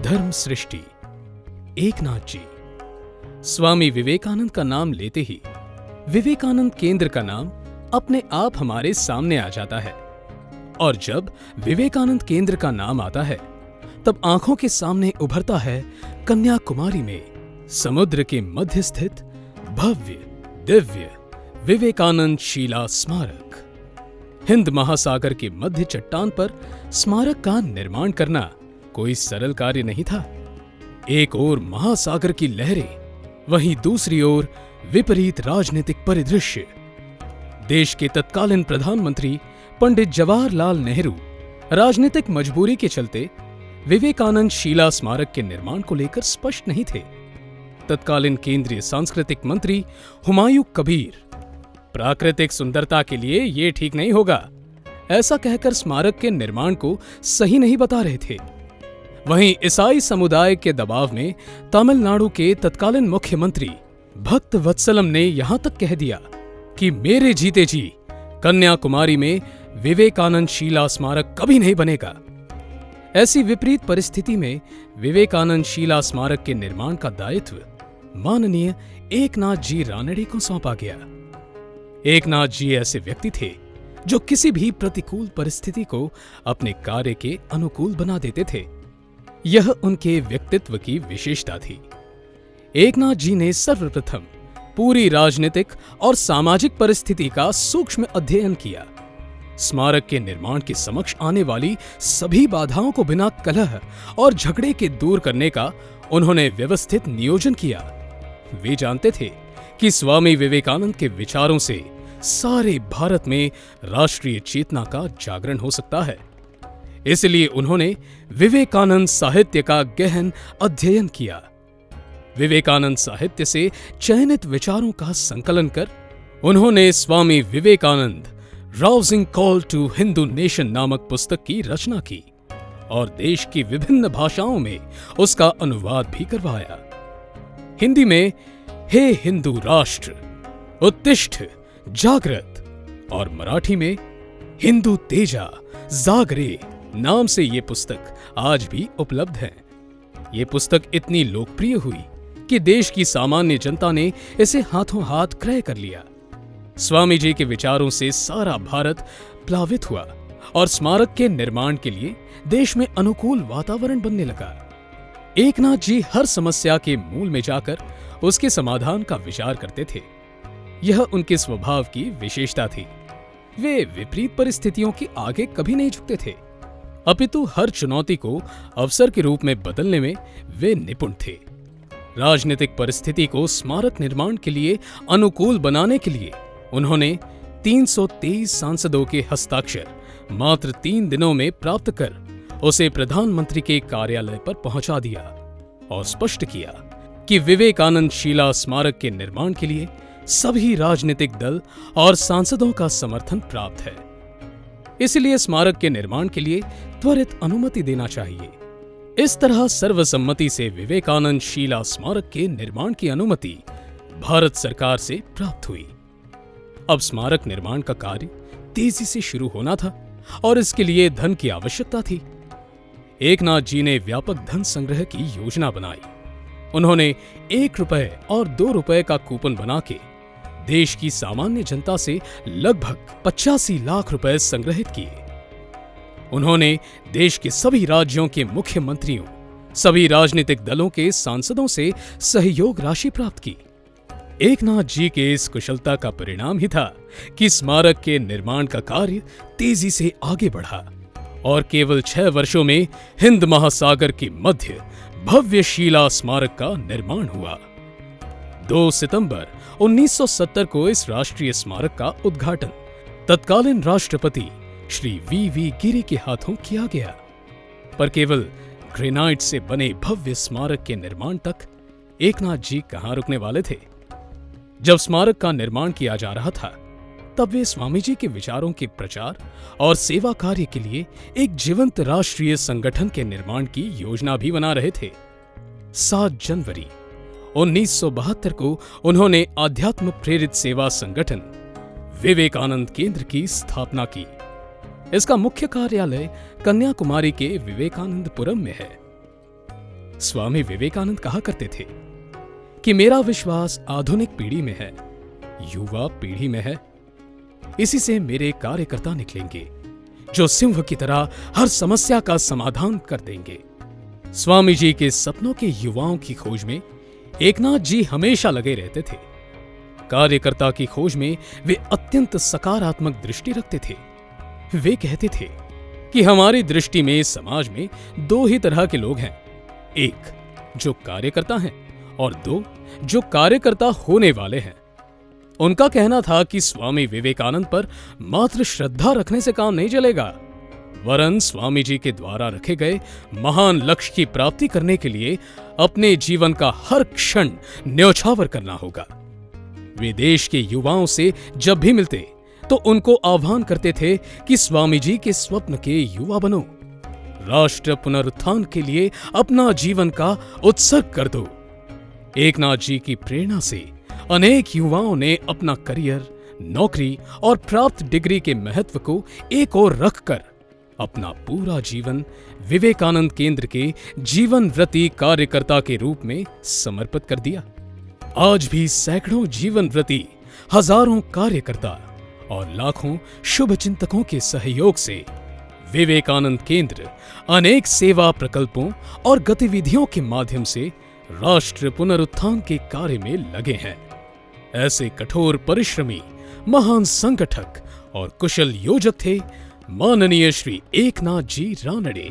धर्म सृष्टि एकनाथ जी। स्वामी विवेकानंद का नाम लेते ही विवेकानंद केंद्र का नाम अपने आप हमारे सामने आ जाता है। और जब विवेकानंद केंद्र का नाम आता है तब आंखों के सामने उभरता है कन्याकुमारी में समुद्र के मध्य स्थित भव्य दिव्य विवेकानंद शिला स्मारक। हिंद महासागर के मध्य चट्टान पर स्मारक का निर्माण करना कोई सरल कार्य नहीं था। एक ओर महासागर की लहरें, वहीं दूसरी ओर विपरीत राजनीतिक परिदृश्य। देश के तत्कालीन प्रधानमंत्री पंडित जवाहरलाल नेहरू राजनीतिक मजबूरी के चलते विवेकानंद शिला स्मारक के निर्माण को लेकर स्पष्ट नहीं थे। तत्कालीन केंद्रीय सांस्कृतिक मंत्री हुमायूं कबीर प्राकृतिक सुंदरता के लिए ये ठीक नहीं होगा, ऐसा कहकर स्मारक के निर्माण को सही नहीं बता रहे थे। वहीं ईसाई समुदाय के दबाव में तमिलनाडु के तत्कालीन मुख्यमंत्री भक्त वत्सलम ने यहां तक कह दिया कि मेरे जीते जी कन्याकुमारी में विवेकानंद शिला स्मारक कभी नहीं बनेगा। ऐसी विपरीत परिस्थिति में विवेकानंद शिला स्मारक के निर्माण का दायित्व माननीय एकनाथ जी रानडे को सौंपा गया। एकनाथ जी ऐसे व्यक्ति थे जो किसी भी प्रतिकूल परिस्थिति को अपने कार्य के अनुकूल बना देते थे। यह उनके व्यक्तित्व की विशेषता थी। एकनाथ जी ने सर्वप्रथम पूरी राजनीतिक और सामाजिक परिस्थिति का सूक्ष्म अध्ययन किया। स्मारक के निर्माण के समक्ष आने वाली सभी बाधाओं को बिना कलह और झगड़े के दूर करने का उन्होंने व्यवस्थित नियोजन किया। वे जानते थे कि स्वामी विवेकानंद के विचारों से सारे भारत में राष्ट्रीय चेतना का जागरण हो सकता है। इसलिए उन्होंने विवेकानंद साहित्य का गहन अध्ययन किया। विवेकानंद साहित्य से चयनित विचारों का संकलन कर उन्होंने Swami Vivekananda rousing call to Hindu nation नामक पुस्तक की रचना की और देश की विभिन्न भाषाओं में उसका अनुवाद भी करवाया। हिंदी में हे हिंदू राष्ट्र उत्तिष्ठ जागृत और मराठी में हिंदू तेजा जागरे नाम से ये पुस्तक आज भी उपलब्ध है। ये पुस्तक इतनी लोकप्रिय हुई कि देश की सामान्य जनता ने इसे हाथों हाथ क्रय कर लिया। स्वामी जी के विचारों से सारा भारत प्लावित हुआ और स्मारक के निर्माण के लिए देश में अनुकूल वातावरण बनने लगा। एकनाथ जी हर समस्या के मूल में जाकर उसके समाधान का विचार करते थे। यह उनके स्वभाव की विशेषता थी। वे विपरीत परिस्थितियों के आगे कभी नहीं झुकते थे, अपितु हर चुनौती को अवसर के रूप में बदलने में वे निपुण थे। राजनीतिक परिस्थिति को स्मारक निर्माण के लिए अनुकूल बनाने के लिए उन्होंने 323 सांसदों के हस्ताक्षर मात्र 3 दिनों में प्राप्त कर उसे प्रधानमंत्री के कार्यालय पर पहुंचा दिया और स्पष्ट किया कि विवेकानंद शिला स्मारक के निर्माण के लिए सभी राजनीतिक दल और सांसदों का समर्थन प्राप्त है। इसलिए स्मारक के निर्माण के लिए त्वरित अनुमति देना चाहिए। इस तरह सर्वसम्मति से विवेकानंद शिला स्मारक के निर्माण की अनुमति भारत सरकार से प्राप्त हुई। अब स्मारक निर्माण का कार्य तेजी से शुरू होना था और इसके लिए धन की आवश्यकता थी। एकनाथ जी ने व्यापक धन संग्रह की योजना बनाई। उन्होंने 1 रुपए और 2 रुपए का कूपन बना के देश की सामान्य जनता से लगभग 85 लाख रुपए संग्रहित किए। उन्होंने देश के सभी राज्यों के मुख्यमंत्रियों, सभी राजनीतिक दलों के सांसदों से सहयोग राशि प्राप्त की। एकनाथ जी के इस कुशलता का परिणाम ही था कि स्मारक के निर्माण का कार्य तेजी से आगे बढ़ा और केवल 6 वर्षों में हिंद महासागर के मध्य भव्य शिला स्मारक का निर्माण हुआ। 2 सितंबर 1970 को इस राष्ट्रीय स्मारक का उद्घाटन तत्कालीन राष्ट्रपति श्री वी गिरी के हाथों किया गया। पर केवल ग्रेनाइट से बने भव्य स्मारक के निर्माण तक एकनाथ जी कहां रुकने वाले थे। जब स्मारक का निर्माण किया जा रहा था तब वे स्वामी जी के विचारों के प्रचार और सेवा कार्य के लिए एक जीवंत राष्ट्रीय संगठन के निर्माण की योजना भी बना रहे थे। 7 जनवरी 1972 को उन्होंने आध्यात्म प्रेरित सेवा संगठन विवेकानंद केंद्र की स्थापना की। इसका मुख्य कार्यालय कन्याकुमारी के विवेकानंदपुरम में है। स्वामी विवेकानंद कहा करते थे कि मेरा विश्वास आधुनिक पीढ़ी में है, युवा पीढ़ी में है। इसी से मेरे कार्यकर्ता निकलेंगे जो सिंह की तरह हर समस्या का समाधान कर देंगे। स्वामी जी के सपनों के युवाओं की खोज में एकनाथ जी हमेशा लगे रहते थे। कार्यकर्ता की खोज में वे अत्यंत सकारात्मक दृष्टि रखते थे। वे कहते थे कि हमारी दृष्टि में समाज में दो ही तरह के लोग हैं, एक जो कार्यकर्ता हैं और दो जो कार्यकर्ता होने वाले हैं। उनका कहना था कि स्वामी विवेकानंद पर मात्र श्रद्धा रखने से काम नहीं चलेगा, वरन स्वामी जी के द्वारा रखे गए महान लक्ष्य की प्राप्ति करने के लिए अपने जीवन का हर क्षण न्यौछावर करना होगा। वे देश के युवाओं से जब भी मिलते तो उनको आह्वान करते थे कि स्वामी जी के स्वप्न के युवा बनो, राष्ट्र पुनरुत्थान के लिए अपना जीवन का उत्सर्ग कर दो। एकनाथ जी की प्रेरणा से अनेक युवाओं ने अपना करियर, नौकरी और प्राप्त डिग्री के महत्व को एक ओर रखकर अपना पूरा जीवन विवेकानंद केंद्र के जीवनव्रती कार्यकर्ता के रूप में समर्पित कर दिया। आज भी सैकड़ों जीवनव्रती, हजारों कार्यकर्ता और लाखों शुभचिंतकों के सहयोग से विवेकानंद केंद्र अनेक सेवा प्रकल्पों और गतिविधियों के माध्यम से राष्ट्र पुनरुत्थान के कार्य में लगे हैं। ऐसे कठोर परिश्रमी, महान संगठक और कुशल योजक थे माननीय श्री एकनाथ जी रानडे।